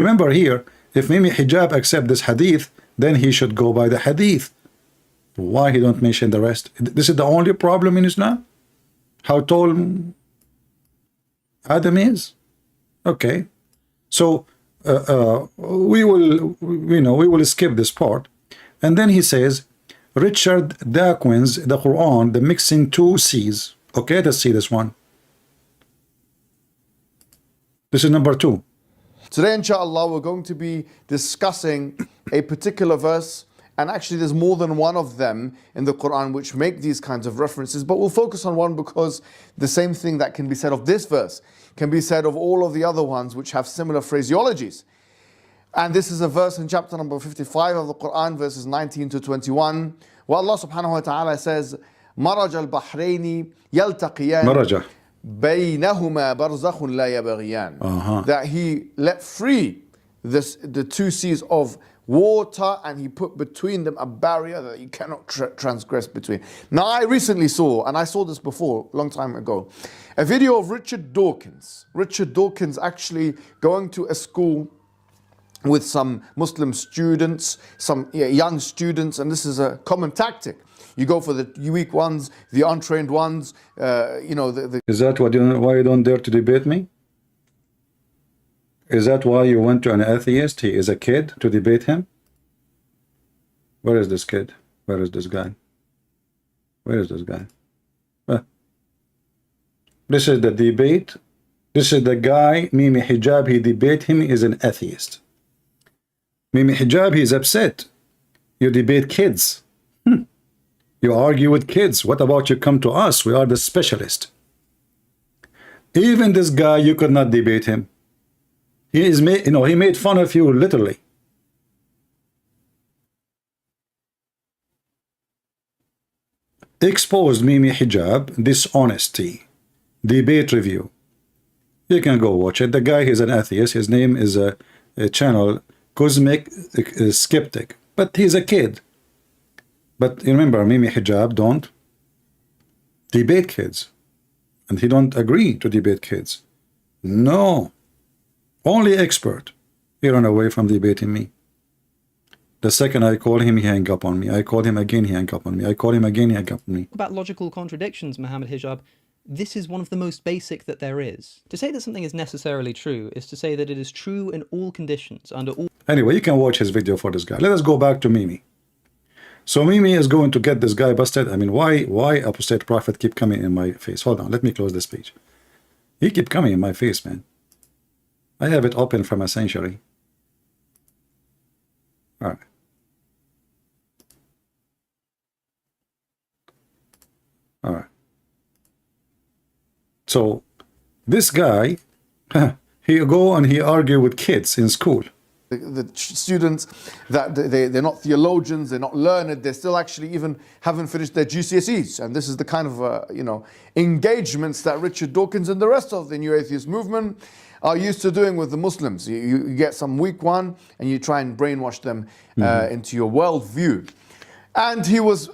Remember here, if Mimi Hijab accept this hadith, then he should go by the hadith. Why he don't mention the rest? This is the only problem in Islam? How tall Adam is? Okay. So we will skip this part. And then he says, Richard Dawkins, the Quran, the mixing two C's. Okay, let's see this one. This is number 2. Today, inshallah, we're going to be discussing a particular verse, and actually there's more than one of them in the Quran which make these kinds of references, but we'll focus on one because the same thing that can be said of this verse can be said of all of the other ones which have similar phraseologies. And this is a verse in chapter number 55 of the Quran, verses 19 to 21, where Allah subhanahu wa ta'ala says, Maraj al-Bahrayni yaltaqiyan. Maraja. بينهما برزخ لا يبغيان. That he let free the two seas of water, and he put between them a barrier that you cannot transgress between. Now, I recently saw, and I saw this before, a long time ago, a video of Richard Dawkins. Richard Dawkins actually going to a school with some Muslim students, some young students, and this is a common tactic. You go for the weak ones, the untrained ones, Is that why you don't dare to debate me? Is that why you went to an atheist? He is a kid, to debate him? Where is this kid? Where is this guy? Where is this guy? This is the debate. This is the guy, Mimi Hijab, he debate him, is an atheist. Mimi Hijab, he is upset. You debate kids. You argue with kids. What about you come to us? We are the specialist. Even this guy, you could not debate him. He is he made fun of you literally. Exposed Mimi Hijab, dishonesty. Debate review. You can go watch it. The guy is an atheist. His name is a channel Cosmic Skeptic. But he's a kid. But remember, Mimi Hijab don't debate kids. And he don't agree to debate kids. No. Only expert. He ran away from debating me. The second I call him, he hang up on me. I call him again, he hang up on me. I call him again, he hang up on me. About logical contradictions, Muhammad Hijab, this is one of the most basic that there is. To say that something is necessarily true is to say that it is true in all conditions, under all... Anyway, you can watch his video for this guy. Let us go back to Mimi. So Mimi is going to get this guy busted. I mean, why apostate prophet keep coming in my face? Hold on, let me close this page. He keep coming in my face, man. I have it open from a century. All right. All right. So this guy, he go and he argue with kids in school. The students, that they're not theologians, they're not learned, they still actually even haven't finished their GCSEs. And this is the kind of, engagements that Richard Dawkins and the rest of the New Atheist movement are used to doing with the Muslims. You get some weak one and you try and brainwash them into your worldview. And he was,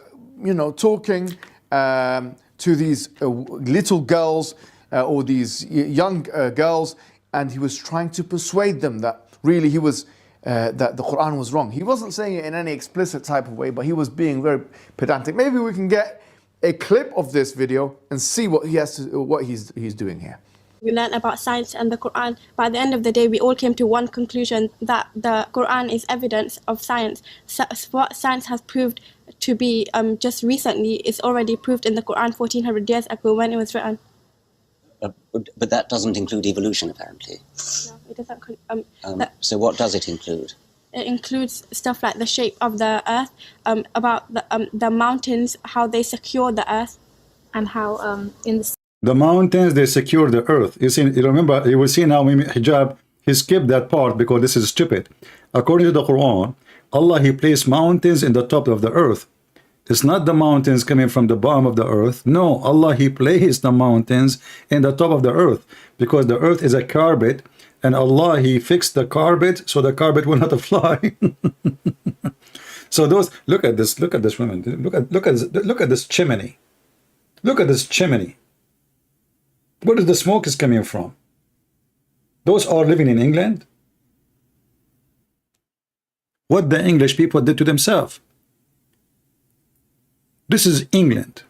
talking to these little girls or these young girls, and he was trying to persuade them that really he was that the Quran was wrong. He wasn't saying it in any explicit type of way, but he was being very pedantic. Maybe we can get a clip of this video and see what he's doing here. We learned about science and the Quran. By the end of the day, we all came to one conclusion, that the Quran is evidence of science. So what science has proved to be just recently is already proved in the Quran 1400 years ago when it was written. But that doesn't include evolution, apparently. No, it doesn't. So what does it include? It includes stuff like the shape of the earth, about the mountains, how they secure the earth, and how in the mountains, they secure the earth. You remember, you will see now Mimi Hijab, he skipped that part because this is stupid. According to the Quran, Allah, he placed mountains in the top of the earth. It's not the mountains coming from the bottom of the earth. No, Allah, he placed the mountains in the top of the earth because the earth is a carpet, and Allah, he fixed the carpet so the carpet will not fly. So look at this woman. Look at this chimney. Look at this chimney. Where is the smoke is coming from? Those are living in England. what the English people did to themselves. This is England.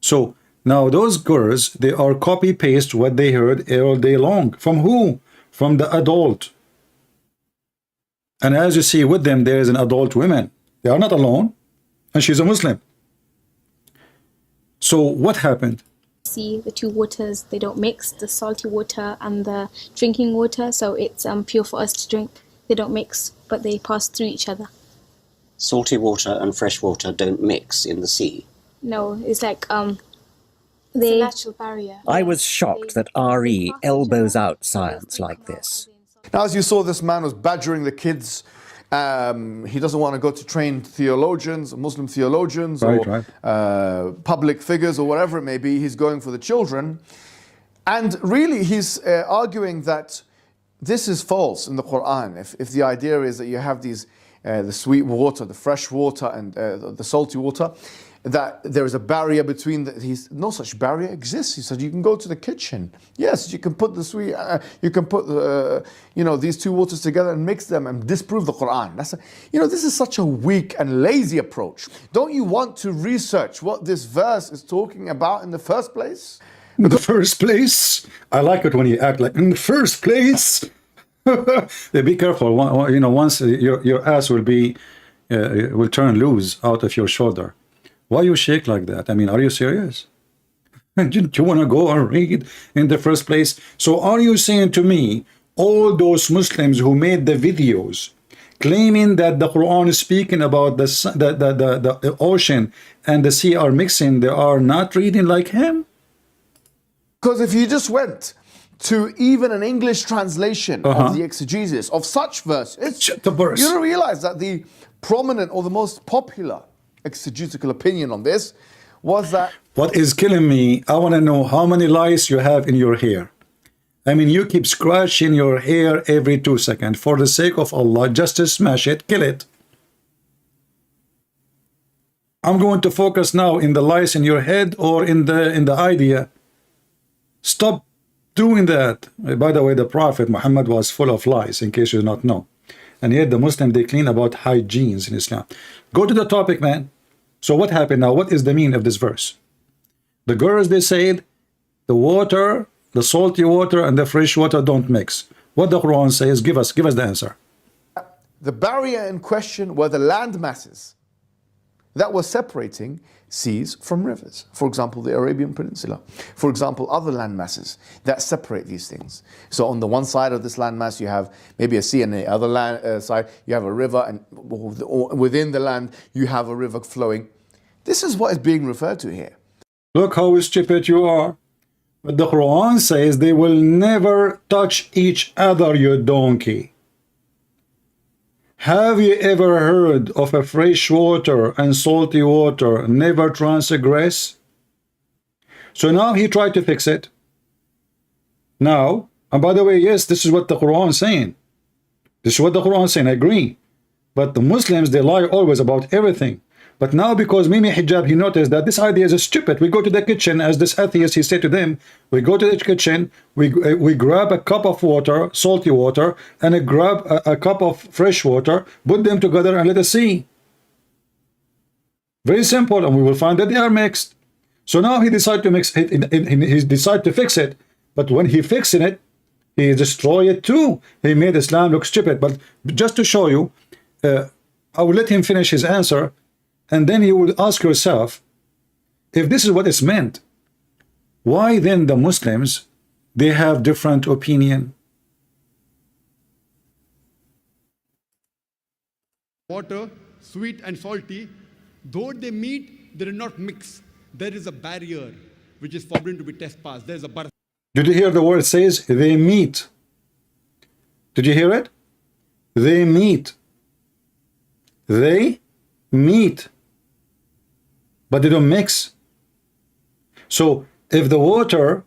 So now those girls, they are copy paste what they heard all day long. From who? From the adult. And as you see with them, there is an adult woman. They are not alone. And she's a Muslim. So what happened? See, the two waters, they don't mix, the salty water and the drinking water, so it's pure for us to drink. They don't mix, but they pass through each other. Salty water and fresh water don't mix in the sea. No, it's like It's a they natural barrier. I was shocked that RE elbows out science like this. Now, as you saw, this man was badgering the kids. He doesn't want to go to trained theologians, Muslim theologians, or public figures, or whatever it may be. He's going for the children. And really, he's arguing that this is false in the Quran. If the idea is that you have these, the sweet water, the fresh water, and the salty water, that there is a barrier between no such barrier exists. He said you can go to the kitchen. Yes, you can put the sweet, you can put these two waters together and mix them and disprove the Quran. This is such a weak and lazy approach. Don't you want to research what this verse is talking about in the first place? In the first place, I like it when you act like in the first place. Be careful. Once your ass will turn loose out of your shoulder. Why you shake like that? I mean, are you serious? Didn't you want to go and read in the first place? So are you saying to me, all those Muslims who made the videos claiming that the Quran is speaking about the ocean and the sea are mixing, they are not reading like him? Because if you just went to even an English translation of the exegesis of such verses, you don't realize that the prominent or the most popular exegetical opinion on this was that... What is killing me, I want to know how many lice you have in your hair. I mean, you keep scratching your hair every 2 seconds. For the sake of Allah, just to smash it, kill it. I'm going to focus now in the lice in your head or in the idea. Stop doing that. By the way, the Prophet Muhammad was full of lies, in case you do not know. And yet the Muslim, they clean about hygienes in Islam. Go to the topic, man. So what happened now? What is the meaning of this verse? The girls, they said, the water, the salty water and the fresh water don't mix. What the Quran says, give us the answer. The barrier in question were the land masses that were separating seas from rivers. For example, the Arabian Peninsula. For example, other land masses that separate these things. So on the one side of this land mass, you have maybe a sea, and the other side, you have a river, and within the land, you have a river flowing. This is what is being referred to here. Look how stupid you are. But the Quran says they will never touch each other, you donkey. Have you ever heard of a fresh water and salty water never transgress? So now he tried to fix it. Now, and by the way, yes, this is what the Quran is saying. This is what the Quran is saying, I agree. But the Muslims, they lie always about everything. But now because Mimi Hijab, he noticed that this idea is stupid. We go to the kitchen, as this atheist, he said to them, we go to the kitchen, we grab a cup of water, salty water, and grab a cup of fresh water, put them together and let us see. Very simple, and we will find that they are mixed. So now he decided to mix it, he decided to fix it. But when he fixing it, he destroyed it too. He made Islam look stupid. But just to show you, I will let him finish his answer. And then you will ask yourself, if this is what it's meant, why then the Muslims, they have different opinion? Water, sweet and salty, though they meet, they do not mix. There is a barrier which is forbidden to be trespassed. There is a barrier. Did you hear the word says they meet? Did you hear it? They meet. They meet. But they don't mix. So if the water,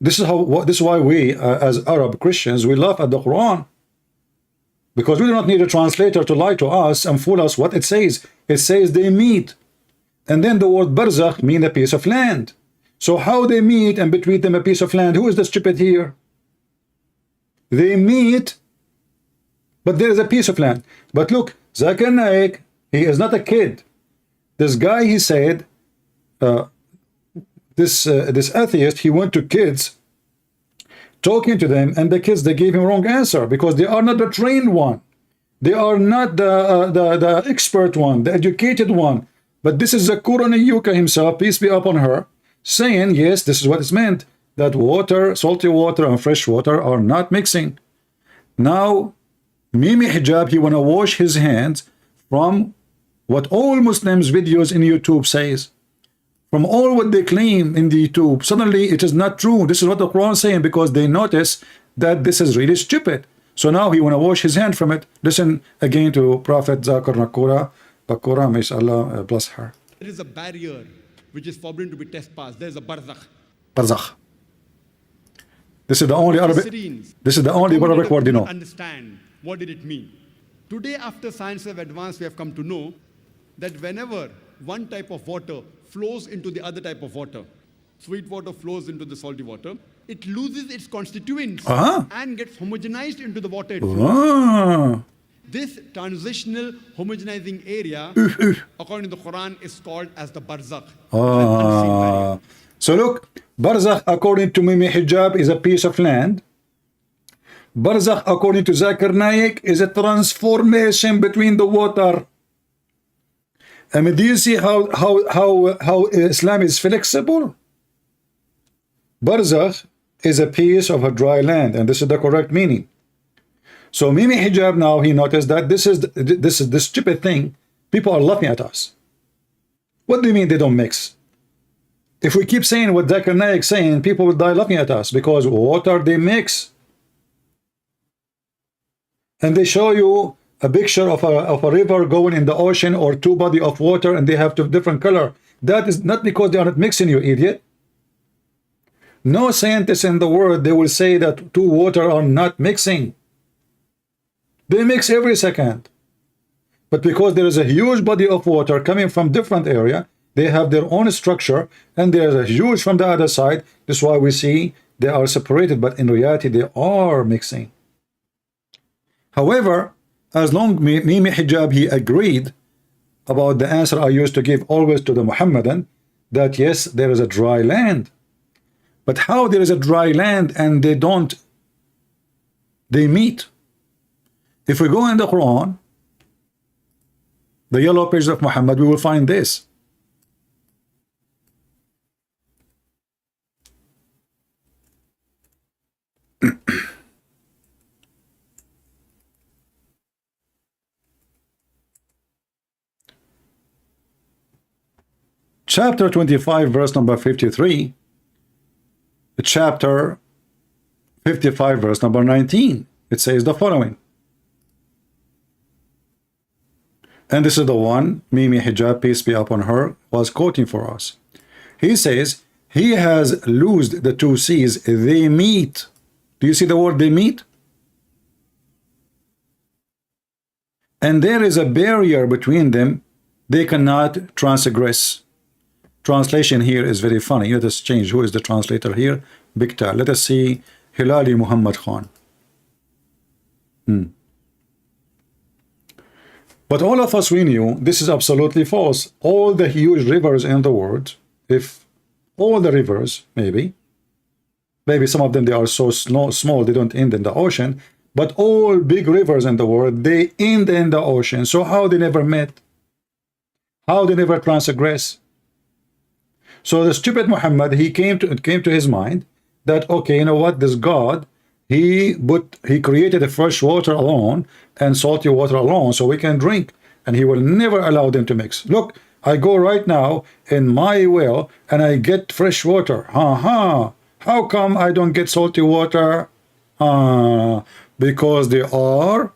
this is why we as Arab Christians, we laugh at the Quran, because we do not need a translator to lie to us and fool us what it says. It says they meet, and then the word barzakh mean a piece of land. So how they meet and between them a piece of land? Who is the stupid here? They meet But there is a piece of land. But look, Zakir Naik, he is not a kid. This guy, he said, this atheist, he went to kids, talking to them, and the kids, they gave him wrong answer because they are not the trained one. They are not the expert one, the educated one. But this is Zakir Naik himself, peace be upon her, saying, yes, this is what it's meant, that water, salty water and fresh water are not mixing. Now, Mimi Hijab, he want to wash his hands from what all Muslims videos in YouTube says, from all what they claim in the YouTube. Suddenly it is not true. This is what the Quran is saying, because they notice that this is really stupid. So now he want to wash his hand from it. Listen again to Prophet Zakir Nakura, may Allah bless her. There is a barrier which is forbidden to be trespassed. There is a barzakh. Barzakh. This is the only Arabic. This is the only Arabic word you know. Understand what did it mean? Today, after science have advanced, we have come to know that whenever one type of water flows into the other type of water, sweet water flows into the salty water, it loses its constituents and gets homogenized into the water it flows. This transitional homogenizing area, according to the Quran, is called as the barzakh. So look, barzakh, according to Mimi Hijab, is a piece of land. Barzakh, according to Zakir Naik, is a transformation between the water. I mean, do you see how Islam is flexible? Barzakh is a piece of a dry land, and this is the correct meaning. So Mimi Hijab, now he noticed that this is the stupid thing. People are laughing at us. What do you mean they don't mix? If we keep saying what Zakir Naik is saying, people will die laughing at us, because water, they mix. And they show you a picture of a river going in the ocean, or two bodies of water, and they have two different color. That is not because they are not mixing, you idiot. No scientist in the world, they will say that two water are not mixing. They mix every second. But because there is a huge body of water coming from different area, they have their own structure, and there is a huge from the other side. That's why we see they are separated, but in reality they are mixing. However, as long Mimi Hijab, he agreed about the answer I used to give always to the Muhammadan, that yes, there is a dry land. But how there is a dry land and they meet? If we go in the Quran, the yellow page of Muhammad, we will find this. Chapter 25, verse number 53. Chapter 55, verse number 19. It says the following. And this is the one Mimi Hijab, peace be upon her, was quoting for us. He says, he has loosed the two seas, they meet. Do you see the word they meet? And there is a barrier between them, they cannot transgress. Translation here is very funny. Let us change. Who is the translator here? Biktar. Let us see Hilali Muhammad Khan. But all of us, we knew this is absolutely false. All the huge rivers in the world, if all the rivers, maybe some of them, they are so small, they don't end in the ocean, but all big rivers in the world, they end in the ocean. So how they never met? How they never transgress? So the stupid Muhammad, he came to his mind that, okay, you know what, this God, he created the fresh water alone and salty water alone, so we can drink, and he will never allow them to mix. Look, I go right now in my well and I get fresh water. How come I don't get salty water? Because they are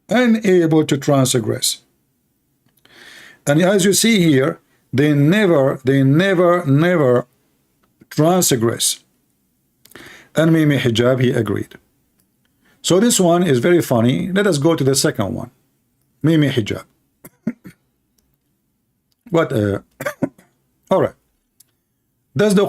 unable to transgress. And as you see here, they never transgress. And Mimi Hijab, he agreed. So this one is very funny. Let us go to the second one. Mimi Hijab. What? All right. Does the